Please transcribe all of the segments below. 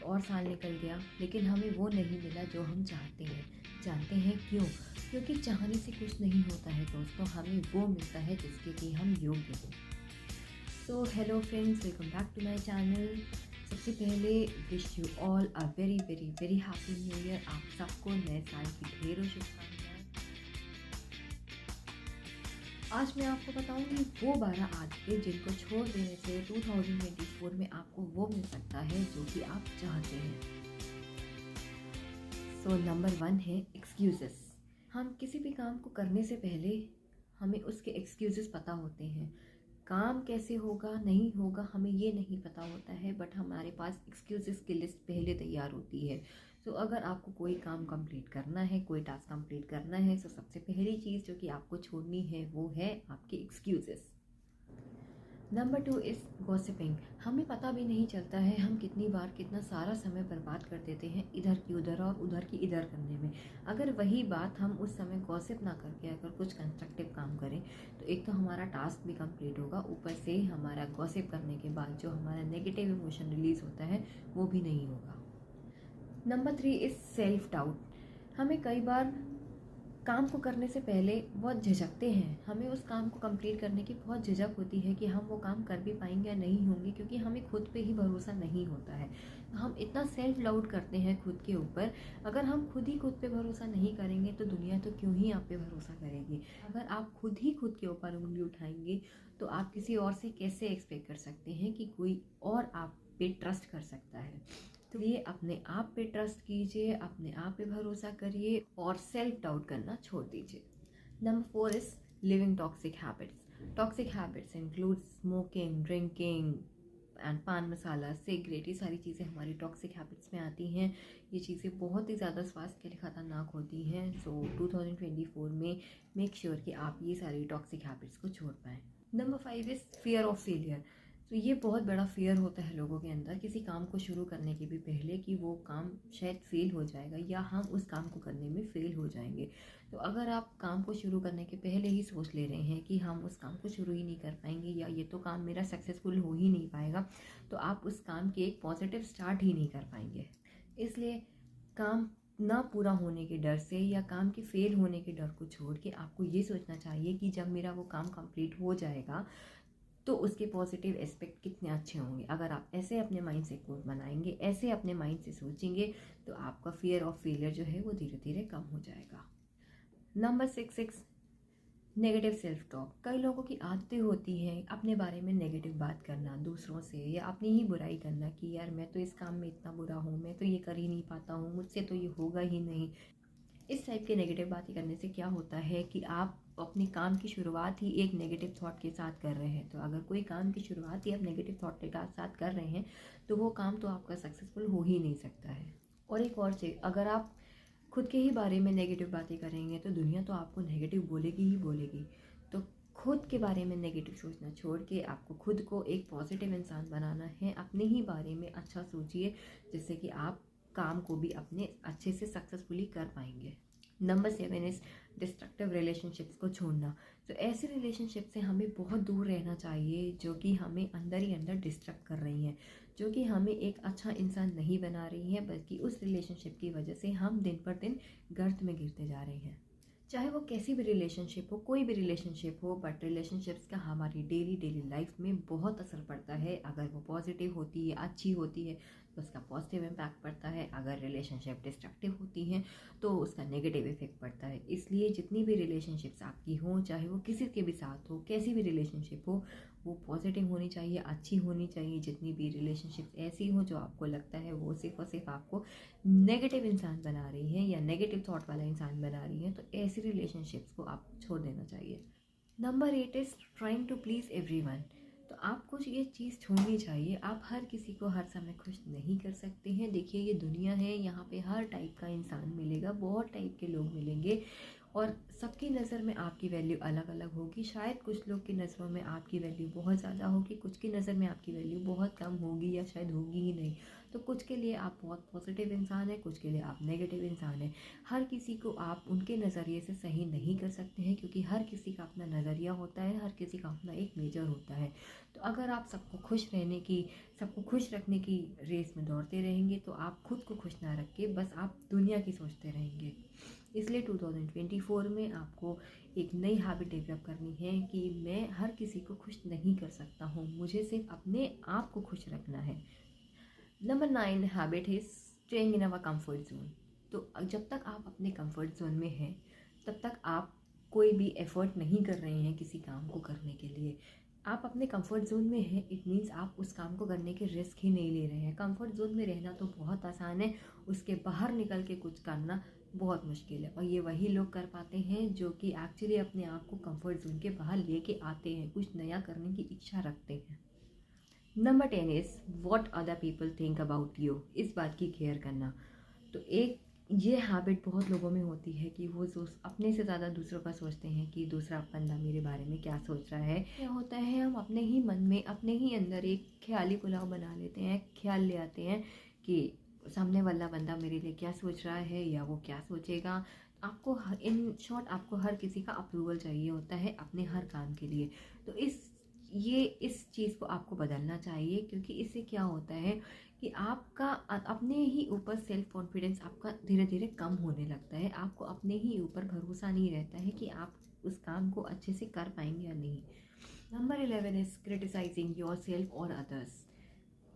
और साल निकल गया लेकिन हमें वो नहीं मिला जो हम चाहते हैं। जानते हैं क्यों? क्योंकि चाहने से कुछ नहीं होता है दोस्तों, हमें वो मिलता है जिसके कि हम योग्य हो। So hello friends, welcome back to my channel. सबसे पहले wish you all a very very very happy new year. आप सबको नए साल की ढेरों शुभकामनाएं। आज मैं आपको बताऊंगी वो 12 आदतें जिनको छोड़ देने से 2024 में आपको वो मिल सकता है जो कि आप चाहते हैं। सो नंबर 1 है एक्सक्यूज़ेस। हम किसी भी काम को करने से पहले हमें उसके एक्सक्यूज़ेस पता होते हैं। काम कैसे होगा नहीं होगा हमें ये नहीं पता होता है, बट हमारे पास एक्सक्यूज़ेस की लिस्ट पहले तैयार होती है। तो अगर आपको कोई काम कंप्लीट करना है, कोई टास्क कंप्लीट करना है, तो सबसे पहली चीज़ जो कि आपको छोड़नी है वो है आपके एक्सक्यूज़ेस। Number 2 is gossiping. हमें पता भी नहीं चलता है हम कितनी बार कितना सारा समय बर्बाद कर देते हैं इधर की उधर और उधर की इधर करने में। अगर वही बात हम उस समय गॉसिप ना करके अगर कुछ कंस्ट्रक्टिव काम करें तो एक तो हमारा टास्क भी कंप्लीट होगा, ऊपर से हमारा गॉसिप करने के बाद जो हमारा नेगेटिव इमोशन रिलीज़ होता है वो भी नहीं होगा। Number 3 is self doubt. हमें कई बार काम को करने से पहले बहुत झिझकते हैं, हमें उस काम को कंप्लीट करने की बहुत झिझक होती है कि हम वो काम कर भी पाएंगे या नहीं होंगे, क्योंकि हमें खुद पे ही भरोसा नहीं होता है। तो हम इतना सेल्फ डाउट करते हैं खुद के ऊपर। अगर हम खुद ही खुद पे भरोसा नहीं करेंगे तो दुनिया तो क्यों ही आप पे भरोसा करेगी। अगर आप खुद ही खुद के ऊपर उंगली उठाएंगे तो आप किसी और से कैसे एक्सपेक्ट कर सकते हैं कि कोई और आप पे ट्रस्ट कर सकता है। तो ये अपने आप पे ट्रस्ट कीजिए, अपने आप पे भरोसा करिए और सेल्फ डाउट करना छोड़ दीजिए। Number 4 is living toxic habits. Toxic habits include smoking, drinking and पान मसाला, सिगरेट। ये सारी चीज़ें हमारी टॉक्सिक हैबिट्स में आती हैं। ये चीज़ें बहुत ही ज़्यादा स्वास्थ्य के लिए खतरनाक होती हैं। सो 2024 में मेक श्योर कि आप ये सारी टॉक्सिक हैबिट्स को छोड़ पाएँ। Number 5 is fear of failure. तो ये बहुत बड़ा फियर होता है लोगों के अंदर किसी काम को शुरू करने के भी पहले कि वो काम शायद फेल हो जाएगा या हम उस काम को करने में फेल हो जाएंगे। तो अगर आप काम को शुरू करने के पहले ही सोच ले रहे हैं कि हम उस काम को शुरू ही नहीं कर पाएंगे या ये तो काम मेरा सक्सेसफुल हो ही नहीं पाएगा, तो आप उस काम की एक पॉजिटिव स्टार्ट ही नहीं कर पाएंगे। इसलिए काम ना पूरा होने के डर से या काम के फेल होने के डर को छोड़ के आपको ये सोचना चाहिए कि जब मेरा वो काम कंप्लीट हो जाएगा तो उसके पॉजिटिव एस्पेक्ट कितने अच्छे होंगे। अगर आप ऐसे अपने माइंड से कोड बनाएंगे, ऐसे अपने माइंड से सोचेंगे, तो आपका फियर ऑफ फेलियर जो है वो धीरे धीरे कम हो जाएगा। Number 6 negative self talk. कई लोगों की आदतें होती हैं अपने बारे में नेगेटिव बात करना दूसरों से, या अपनी ही बुराई करना कि यार मैं तो इस काम में इतना बुरा हूँ, मैं तो ये कर ही नहीं पाता हूँ, मुझसे तो ये होगा ही नहीं। इस टाइप के नेगेटिव बातें करने से क्या होता है कि आप अपने काम की शुरुआत ही एक नेगेटिव थॉट के साथ कर रहे हैं। तो अगर कोई काम की शुरुआत ही आप नेगेटिव थॉट के साथ कर रहे हैं तो वो काम तो आपका सक्सेसफुल हो ही नहीं सकता है। और एक और चीज़, अगर आप खुद के ही बारे में नेगेटिव बातें करेंगे तो दुनिया तो आपको नेगेटिव बोलेगी ही बोलेगी। तो खुद के बारे में नेगेटिव सोचना छोड़ के आपको खुद को एक पॉजिटिव इंसान बनाना है। अपने ही बारे में अच्छा सोचिए जिससे कि आप काम को भी अपने अच्छे से सक्सेसफुली कर पाएंगे। नंबर 7 इज डिस्ट्रक्टिव रिलेशनशिप्स को छोड़ना। तो ऐसे रिलेशनशिप से हमें बहुत दूर रहना चाहिए जो कि हमें अंदर ही अंदर डिस्ट्रक्ट कर रही हैं, जो कि हमें एक अच्छा इंसान नहीं बना रही हैं, बल्कि उस रिलेशनशिप की वजह से हम दिन पर दिन गर्त में गिरते जा रहे हैं। चाहे वो कैसी भी रिलेशनशिप हो, कोई भी रिलेशनशिप हो, बट रिलेशनशिप्स का हमारी डेली लाइफ में बहुत असर पड़ता है। अगर वो पॉजिटिव होती है, अच्छी होती है, तो उसका पॉजिटिव इम्पैक्ट पड़ता है। अगर रिलेशनशिप डिस्ट्रक्टिव होती हैं तो उसका नेगेटिव इफेक्ट पड़ता है। इसलिए जितनी भी रिलेशनशिप्स आपकी हों, चाहे वो किसी के भी साथ हो, कैसी भी रिलेशनशिप हो, वो पॉजिटिव होनी चाहिए, अच्छी होनी चाहिए। जितनी भी रिलेशनशिप्स ऐसी हो जो आपको लगता है वो सिर्फ और सिर्फ आपको नेगेटिव इंसान बना रही है या नेगेटिव थॉट वाला इंसान बना रही है, तो ऐसी रिलेशनशिप्स को आपको छोड़ देना चाहिए। Number 8 is trying to please everyone. तो आपको ये चीज़ छोड़नी चाहिए। आप हर किसी को हर समय खुश नहीं कर सकते हैं। देखिए, ये दुनिया है, यहाँ पे हर टाइप का इंसान मिलेगा, बहुत टाइप के लोग मिलेंगे और सबकी नज़र में आपकी वैल्यू अलग अलग होगी। शायद कुछ लोग की नज़रों में आपकी वैल्यू बहुत ज़्यादा होगी, कुछ की नज़र में आपकी वैल्यू बहुत कम होगी या शायद होगी ही नहीं। तो कुछ के लिए आप बहुत पॉजिटिव इंसान हैं, कुछ के लिए आप नेगेटिव इंसान हैं। हर किसी को आप उनके नज़रिए से सही नहीं कर सकते हैं, क्योंकि हर किसी का अपना नज़रिया होता है, हर किसी का अपना एक मेजर होता है। तो अगर आप सबको खुश रखने की रेस में दौड़ते रहेंगे तो आप खुद को खुश ना रख के बस आप दुनिया की सोचते रहेंगे। इसलिए 2024 में आपको एक नई हैबिट डेवलप करनी है कि मैं हर किसी को खुश नहीं कर सकता हूँ, मुझे सिर्फ अपने आप को खुश रखना है। नंबर 9 हैबिट है staying in our comfort zone. तो जब तक आप अपने कंफर्ट जोन में हैं तब तक आप कोई भी एफर्ट नहीं कर रहे हैं किसी काम को करने के लिए। आप अपने कंफर्ट जोन में हैं, इट मीन्स आप उस काम को करने के रिस्क ही नहीं ले रहे हैं। कंफर्ट जोन में रहना तो बहुत आसान है, उसके बाहर निकल के कुछ करना बहुत मुश्किल है। और ये वही लोग कर पाते हैं जो कि एक्चुअली अपने आप को कंफर्ट जोन के बाहर लेके आते हैं, कुछ नया करने की इच्छा रखते हैं। Number 10 is what other people think about you. इस बात की केयर करना। तो एक ये हैबिट बहुत लोगों में होती है कि वो अपने से ज़्यादा दूसरों का सोचते हैं कि दूसरा बंदा मेरे बारे में क्या सोच रहा है। क्या होता है, हम अपने ही मन में अपने ही अंदर एक ख्याली पुलाव बना लेते हैं, ख्याल ले आते हैं कि सामने वाला बंदा मेरे लिए क्या सोच रहा है या वो क्या सोचेगा। आपको इन शॉर्ट आपको हर किसी का अप्रूवल चाहिए होता है अपने हर काम के लिए। तो इस चीज़ को आपको बदलना चाहिए, क्योंकि इससे क्या होता है कि आपका अपने ही ऊपर सेल्फ कॉन्फिडेंस आपका धीरे धीरे कम होने लगता है। आपको अपने ही ऊपर भरोसा नहीं रहता है कि आप उस काम को अच्छे से कर पाएंगे या नहीं। Number 11 is criticising yourself और अदर्स।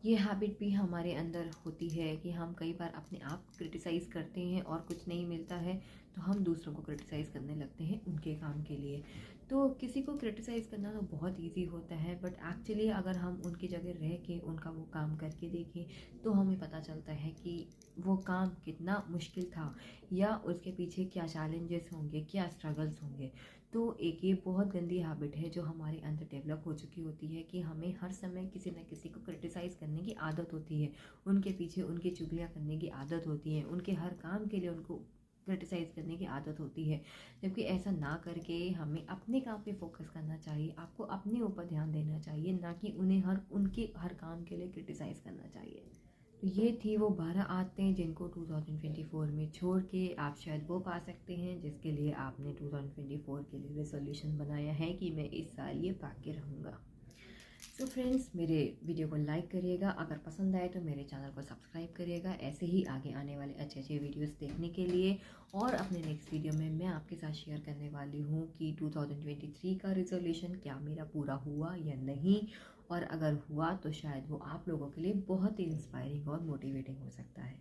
ये हैबिट भी हमारे अंदर होती है कि हम कई बार अपने आप क्रिटिसाइज़ करते हैं और कुछ नहीं मिलता है तो हम दूसरों को क्रिटिसाइज़ करने लगते हैं उनके काम के लिए। तो किसी को क्रिटिसाइज़ करना तो बहुत इजी होता है, बट एक्चुअली अगर हम उनकी जगह रह के उनका वो काम करके देखें तो हमें पता चलता है कि वो काम कितना मुश्किल था या उसके पीछे क्या चैलेंजेस होंगे, क्या स्ट्रगल्स होंगे। तो एक ये बहुत गंदी हैबिट है जो हमारे अंदर डेवलप हो चुकी होती है कि हमें हर समय किसी न किसी को क्रिटिसाइज़ करने की आदत होती है, उनके पीछे उनकी चुगलियाँ करने की आदत होती है, उनके हर काम के लिए उनको क्रिटिसाइज़ करने की आदत होती है। जबकि ऐसा ना करके हमें अपने काम पे फोकस करना चाहिए, आपको अपने ऊपर ध्यान देना चाहिए, ना कि उनके हर काम के लिए क्रिटिसाइज़ करना चाहिए। तो ये थी वो 12 आदतें जिनको 2024 में छोड़ के आप शायद वो पा सकते हैं जिसके लिए आपने 2024 के लिए रेजोल्यूशन बनाया है कि मैं इस साल ये पा के रहूँगा। सो फ्रेंड्स, मेरे वीडियो को लाइक करिएगा, अगर पसंद आए तो मेरे चैनल को सब्सक्राइब करिएगा ऐसे ही आगे आने वाले अच्छे अच्छे वीडियोस देखने के लिए। और अपने नेक्स्ट वीडियो में मैं आपके साथ शेयर करने वाली हूँ कि 2023 का रिजोल्यूशन क्या मेरा पूरा हुआ या नहीं, और अगर हुआ तो शायद वो आप लोगों के लिए बहुत ही इंस्पायरिंग और मोटिवेटिंग हो सकता है।